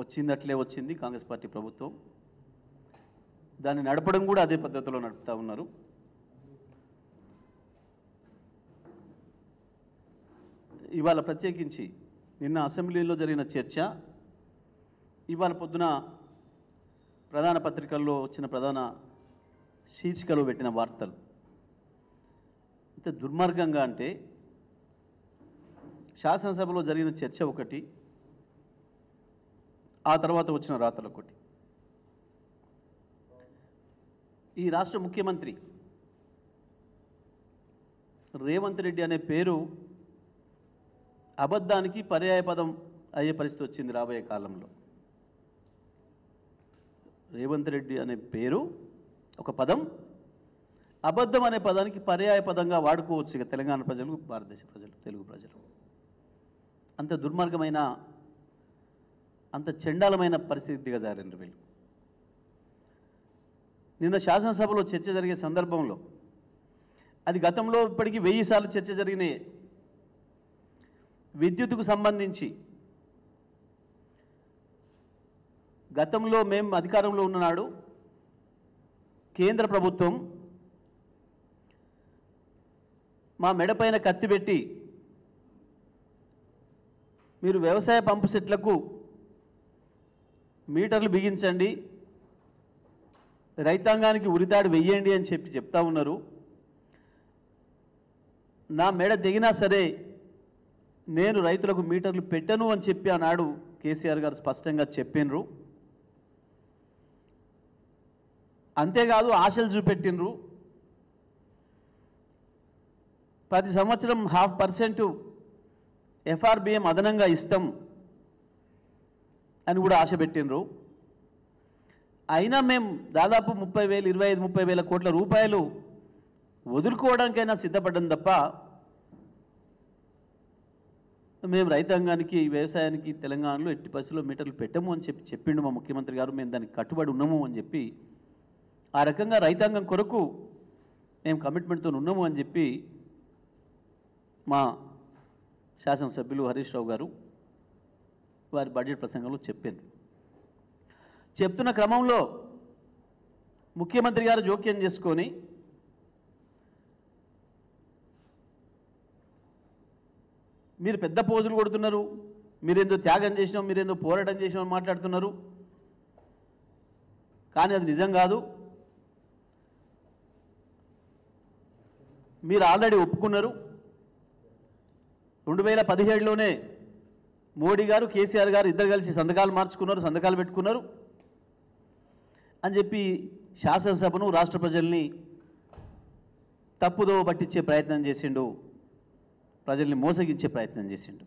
వచ్చిందట్లే వచ్చింది కాంగ్రెస్ పార్టీ ప్రభుత్వం. దాన్ని నడపడం కూడా అదే పద్ధతిలో నడుపుతూ ఉన్నారు. ఇవాళ ప్రత్యేకించి నిన్న అసెంబ్లీలో జరిగిన చర్చ, ఇవాళ పొద్దున ప్రధాన పత్రికల్లో వచ్చిన ప్రధాన శీర్షికలో పెట్టిన వార్తలు ఇంత దుర్మార్గంగా అంటే, శాసనసభలో జరిగిన చర్చ ఒకటి, ఆ తర్వాత వచ్చిన రాతలు ఒకటి. ఈ రాష్ట్ర ముఖ్యమంత్రి రేవంత్ రెడ్డి అనే పేరు అబద్ధానికి పర్యాయపదం అయ్యే పరిస్థితి వచ్చింది రాబోయే కాలంలో. రేవంత్ రెడ్డి అనే పేరు ఒక పదం అబద్ధం అనే పదానికి పర్యాయ పదంగా వాడుకోవచ్చు ఇక తెలంగాణ ప్రజలు, భారతదేశ ప్రజలు, తెలుగు ప్రజలు. అంత దుర్మార్గమైన, అంత చండాలమైన పరిస్థితి దిగజారిండ్రు వీళ్ళు. నిన్న శాసనసభలో చర్చ జరిగే సందర్భంలో, అది గతంలో ఇప్పటికీ 1000 సార్లు చర్చ జరిగినాయి. విద్యుత్తుకు సంబంధించి గతంలో మేము అధికారంలో ఉన్ననాడు కేంద్ర ప్రభుత్వం మా మెడపైన కత్తి పెట్టి మీరు వ్యవసాయ పంపు సెట్లకు మీటర్లు బిగించండి, రైతాంగానికి ఉరితాడు వెయ్యండి అని చెప్తా ఉన్నారు. నా మెడ తెగినా సరే నేను రైతులకు మీటర్లు పెట్టను అని చెప్పి ఆనాడు కేసీఆర్ గారు స్పష్టంగా చెప్పినరు. అంతేకాదు ఆశలు చూపెట్టినరు. ప్రతి సంవత్సరం 0.5% FRBM అదనంగా ఇస్తాం అని కూడా ఆశ పెట్టినరు. అయినా మేము దాదాపు 30,000, 25-30,000 కోట్ల రూపాయలు వదులుకోవడానికైనా సిద్ధపడ్డం తప్ప మేము రైతాంగానికి, వ్యవసాయానికి తెలంగాణలో ఎట్టి పరిస్థితుల్లో మీటర్లు పెట్టము అని చెప్పిండు మా ముఖ్యమంత్రి గారు. మేము దానికి కట్టుబడి ఉన్నాము అని చెప్పి, ఆ రకంగా రైతాంగం కొరకు మేము కమిట్మెంట్తో ఉన్నాము అని చెప్పి మా శాసనసభ్యులు హరీష్ రావు గారు వారి బడ్జెట్ ప్రసంగంలో చెప్పారు. చెప్తున్న క్రమంలో ముఖ్యమంత్రి గారు జోక్యం చేసుకొని మీరు పెద్ద పోజులు కొడుతున్నారు, మీరేందో త్యాగం చేసినాం, మీరేందో పోరాటం చేసినామని మాట్లాడుతున్నారు. కానీ అది నిజం కాదు. మీరు ఆల్రెడీ ఒప్పుకున్నారు. 2017లోనే మోడీ గారు, కేసీఆర్ గారు ఇద్దరు కలిసి సంతకాలు మార్చుకున్నారు, సంతకాలు పెట్టుకున్నారు అని చెప్పి శాసనసభను, రాష్ట్ర ప్రజల్ని తప్పుదోవ పట్టించే ప్రయత్నం చేసిండు, ప్రజల్ని మోసగించే ప్రయత్నం చేసిండు.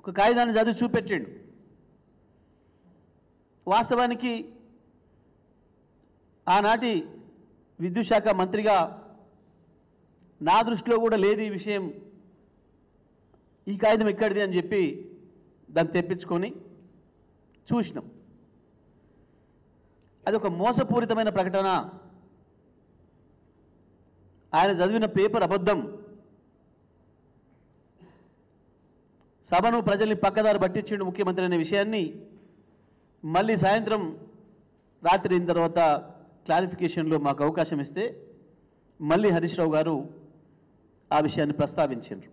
ఒక కాగితాన్ని చదివి చూపెట్టిండు. వాస్తవానికి ఆనాటి విద్యుత్ శాఖ మంత్రిగా నా దృష్టిలో కూడా లేదు ఈ విషయం, ఈ కాగితం ఎక్కడిది అని చెప్పి దాన్ని తెప్పించుకొని చూసినాం. అది ఒక మోసపూరితమైన ప్రకటన. ఆయన చదివిన పేపర్ అబద్ధం. సభను, ప్రజల్ని పక్కదారి పట్టించిండు ముఖ్యమంత్రి అనే విషయాన్ని మళ్ళీ సాయంత్రం రాత్రి అయిన తర్వాత క్లారిఫికేషన్లో మాకు అవకాశం ఇస్తే మళ్ళీ హరీష్ రావు గారు ఆ విషయాన్ని ప్రస్తావించారు.